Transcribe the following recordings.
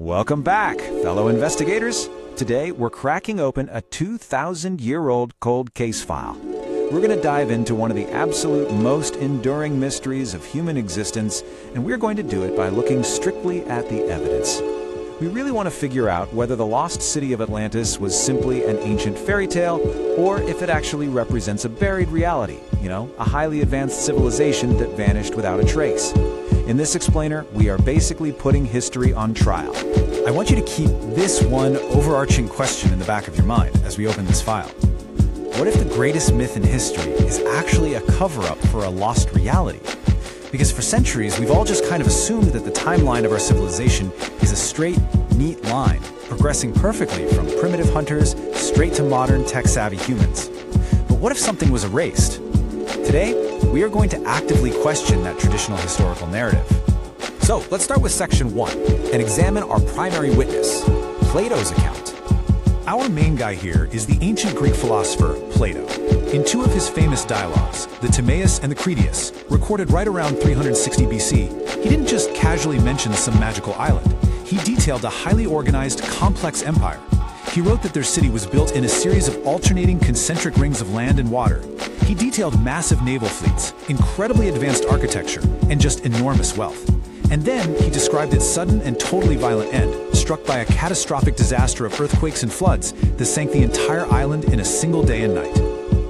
Welcome back, fellow investigators. Today, we're cracking open a 2,000-year-old cold case file. We're going to dive into one of the absolute most enduring mysteries of human existence, and we're going to do it by looking strictly at the evidence. We really want to figure out whether the lost city of Atlantis was simply an ancient fairy tale, or if it actually represents a buried reality, a highly advanced civilization that vanished without a trace. In this explainer, we are basically putting history on trial. I want you to keep this one overarching question in the back of your mind as we open this file. What if the greatest myth in history is actually a cover-up for a lost reality? Because for centuries, we've all just kind of assumed that the timeline of our civilization is a straight, neat line, progressing perfectly from primitive hunters straight to modern tech-savvy humans. But what if something was erased? Today, we are going to actively question that traditional historical narrative. So, let's start with section 1 and examine our primary witness, Plato's account. Our main guy here is the ancient Greek philosopher, Plato. In two of his famous dialogues, the Timaeus and the Critias, recorded right around 360 BC, he didn't just casually mention some magical island. He detailed a highly organized, complex empire. He wrote that their city was built in a series of alternating concentric rings of land and water. He detailed massive naval fleets, incredibly advanced architecture, and just enormous wealth. And then he described its sudden and totally violent end, struck by a catastrophic disaster of earthquakes and floods that sank the entire island in a single day and night.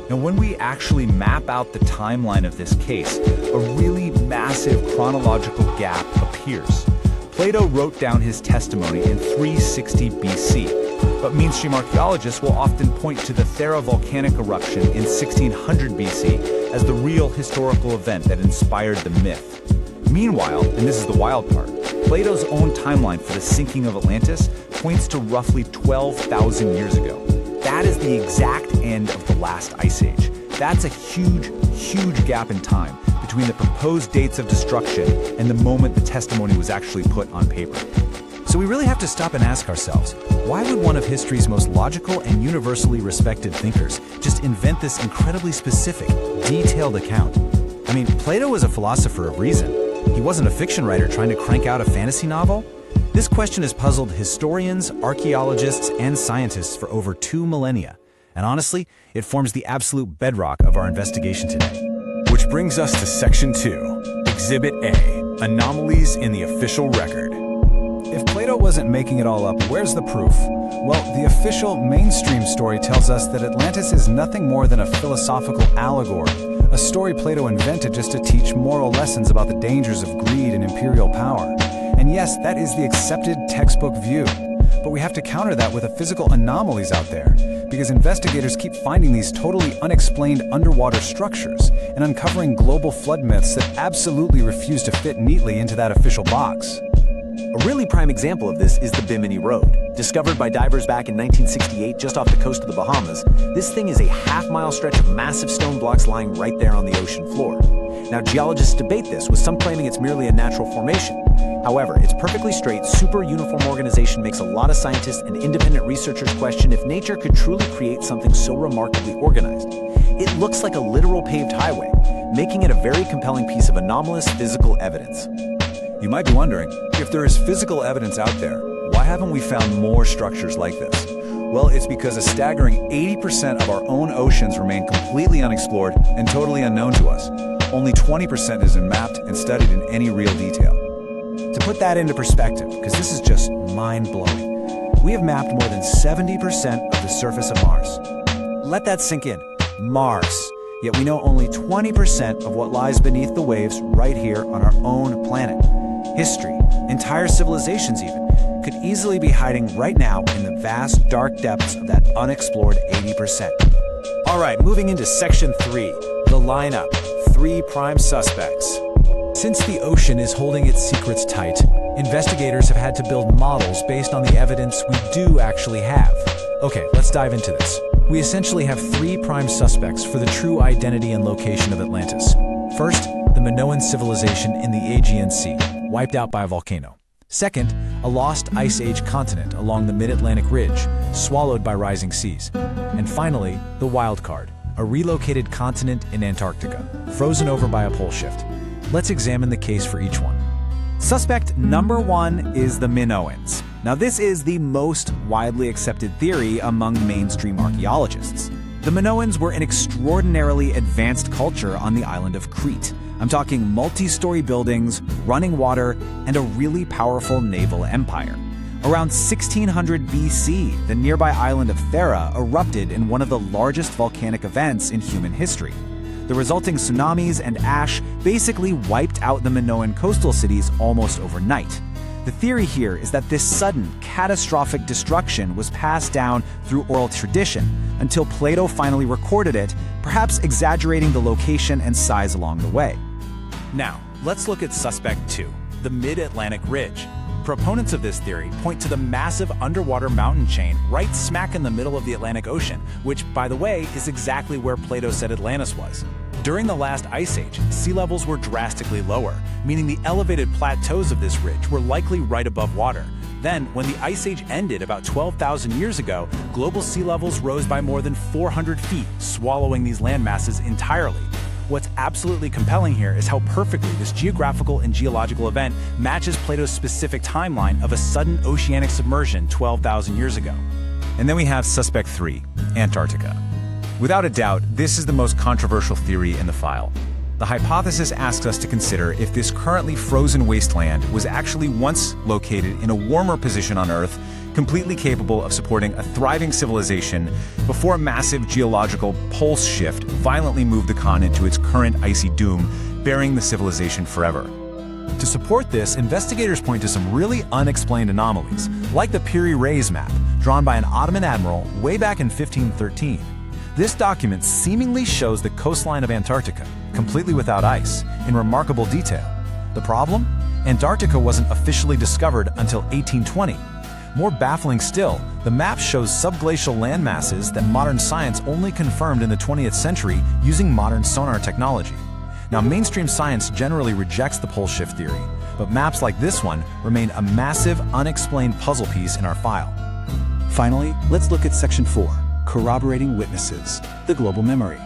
Now, when we actually map out the timeline of this case, a really massive chronological gap appears. Plato wrote down his testimony in 360 BC, but mainstream archaeologists will often point to the Thera volcanic eruption in 1600 BC as the real historical event that inspired the myth. Meanwhile, and this is the wild part, Plato's own timeline for the sinking of Atlantis points to roughly 12,000 years ago. That is the exact end of the last ice age. That's a huge, huge gap in time between the proposed dates of destruction and the moment the testimony was actually put on paper. So we really have to stop and ask ourselves, why would one of history's most logical and universally respected thinkers just invent this incredibly specific, detailed account? I mean, Plato was a philosopher of reason. He wasn't a fiction writer trying to crank out a fantasy novel. This question has puzzled historians, archaeologists, and scientists for over 2 millennia. And honestly, it forms the absolute bedrock of our investigation today. Which brings us to Section 2, Exhibit A, Anomalies in the Official Record. If Plato wasn't making it all up, where's the proof? Well, the official mainstream story tells us that Atlantis is nothing more than a philosophical allegory, a story Plato invented just to teach moral lessons about the dangers of greed and imperial power. And yes, that is the accepted textbook view. But we have to counter that with the physical anomalies out there, because investigators keep finding these totally unexplained underwater structures and uncovering global flood myths that absolutely refuse to fit neatly into that official box. A really prime example of this is the Bimini Road. Discovered by divers back in 1968 just off the coast of the Bahamas, this thing is a half-mile stretch of massive stone blocks lying right there on the ocean floor. Now, geologists debate this, with some claiming it's merely a natural formation. However, its perfectly straight, super uniform organization makes a lot of scientists and independent researchers question if nature could truly create something so remarkably organized. It looks like a literal paved highway, making it a very compelling piece of anomalous physical evidence. You might be wondering, if there is physical evidence out there, why haven't we found more structures like this? Well, it's because a staggering 80% of our own oceans remain completely unexplored and totally unknown to us. Only 20% is mapped and studied in any real detail. To put that into perspective, because this is just mind-blowing, we have mapped more than 70% of the surface of Mars. Let that sink in. Mars. Yet we know only 20% of what lies beneath the waves right here on our own planet. History, entire civilizations even, could easily be hiding right now in the vast, dark depths of that unexplored 80%. All right, moving into Section 3, the lineup, 3 prime suspects. Since the ocean is holding its secrets tight, investigators have had to build models based on the evidence we do actually have. Okay, let's dive into this. We essentially have 3 prime suspects for the true identity and location of Atlantis. First, the Minoan civilization in the Aegean Sea, wiped out by a volcano. Second, a lost Ice Age continent along the mid-Atlantic ridge, swallowed by rising seas. And finally, the wild card, a relocated continent in Antarctica, frozen over by a pole shift. Let's examine the case for each one. Suspect number 1 is the Minoans. Now, this is the most widely accepted theory among mainstream archaeologists. The Minoans were an extraordinarily advanced culture on the island of Crete. I'm talking multi-story buildings, running water, and a really powerful naval empire. Around 1600 BC, the nearby island of Thera erupted in one of the largest volcanic events in human history. The resulting tsunamis and ash basically wiped out the Minoan coastal cities almost overnight. The theory here is that this sudden, catastrophic destruction was passed down through oral tradition until Plato finally recorded it, perhaps exaggerating the location and size along the way. Now, let's look at Suspect 2, the Mid-Atlantic Ridge. Proponents of this theory point to the massive underwater mountain chain right smack in the middle of the Atlantic Ocean, which, by the way, is exactly where Plato said Atlantis was. During the last ice age, sea levels were drastically lower, meaning the elevated plateaus of this ridge were likely right above water. Then, when the ice age ended about 12,000 years ago, global sea levels rose by more than 400 feet, swallowing these land masses entirely. What's absolutely compelling here is how perfectly this geographical and geological event matches Plato's specific timeline of a sudden oceanic submersion 12,000 years ago. And then we have Suspect 3, Antarctica. Without a doubt, this is the most controversial theory in the file. The hypothesis asks us to consider if this currently frozen wasteland was actually once located in a warmer position on Earth, completely capable of supporting a thriving civilization before a massive geological pulse shift violently moved the continent to its current icy doom, burying the civilization forever. To support this, investigators point to some really unexplained anomalies, like the Piri-Reis map, drawn by an Ottoman admiral way back in 1513. This document seemingly shows the coastline of Antarctica, completely without ice, in remarkable detail. The problem? Antarctica wasn't officially discovered until 1820. More baffling still, the map shows subglacial land masses that modern science only confirmed in the 20th century using modern sonar technology. Now, mainstream science generally rejects the pole shift theory, but maps like this one remain a massive, unexplained puzzle piece in our file. Finally, let's look at Section 4, Corroborating Witnesses, the global memory.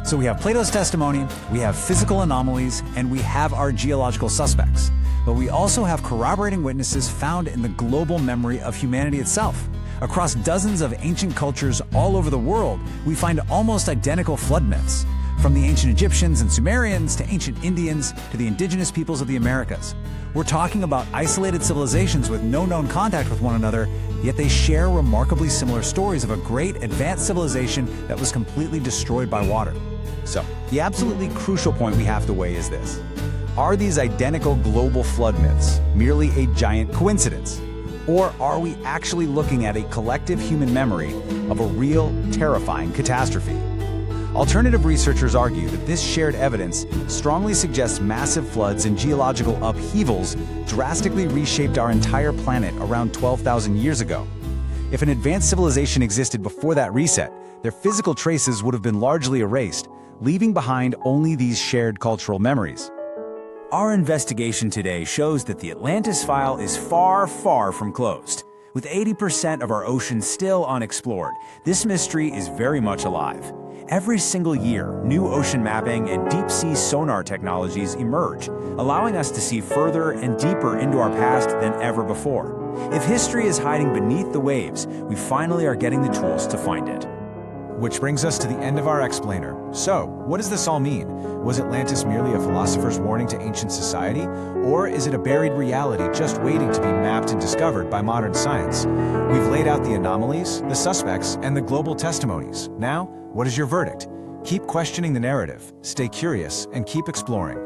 So we have Plato's testimony, we have physical anomalies, and we have our geological suspects. But we also have corroborating witnesses found in the global memory of humanity itself. Across dozens of ancient cultures all over the world, we find almost identical flood myths. From the ancient Egyptians and Sumerians to ancient Indians to the indigenous peoples of the Americas. We're talking about isolated civilizations with no known contact with one another, yet they share remarkably similar stories of a great advanced civilization that was completely destroyed by water. So, the absolutely crucial point we have to weigh is this. Are these identical global flood myths merely a giant coincidence? Or are we actually looking at a collective human memory of a real, terrifying catastrophe? Alternative researchers argue that this shared evidence strongly suggests massive floods and geological upheavals drastically reshaped our entire planet around 12,000 years ago. If an advanced civilization existed before that reset, their physical traces would have been largely erased, leaving behind only these shared cultural memories. Our investigation today shows that the Atlantis file is far, far from closed. With 80% of our ocean still unexplored, this mystery is very much alive. Every single year, new ocean mapping and deep-sea sonar technologies emerge, allowing us to see further and deeper into our past than ever before. If history is hiding beneath the waves, we finally are getting the tools to find it. Which brings us to the end of our explainer. So, what does this all mean? Was Atlantis merely a philosopher's warning to ancient society? Or is it a buried reality just waiting to be mapped and discovered by modern science? We've laid out the anomalies, the suspects, and the global testimonies. Now, what is your verdict? Keep questioning the narrative, stay curious, and keep exploring.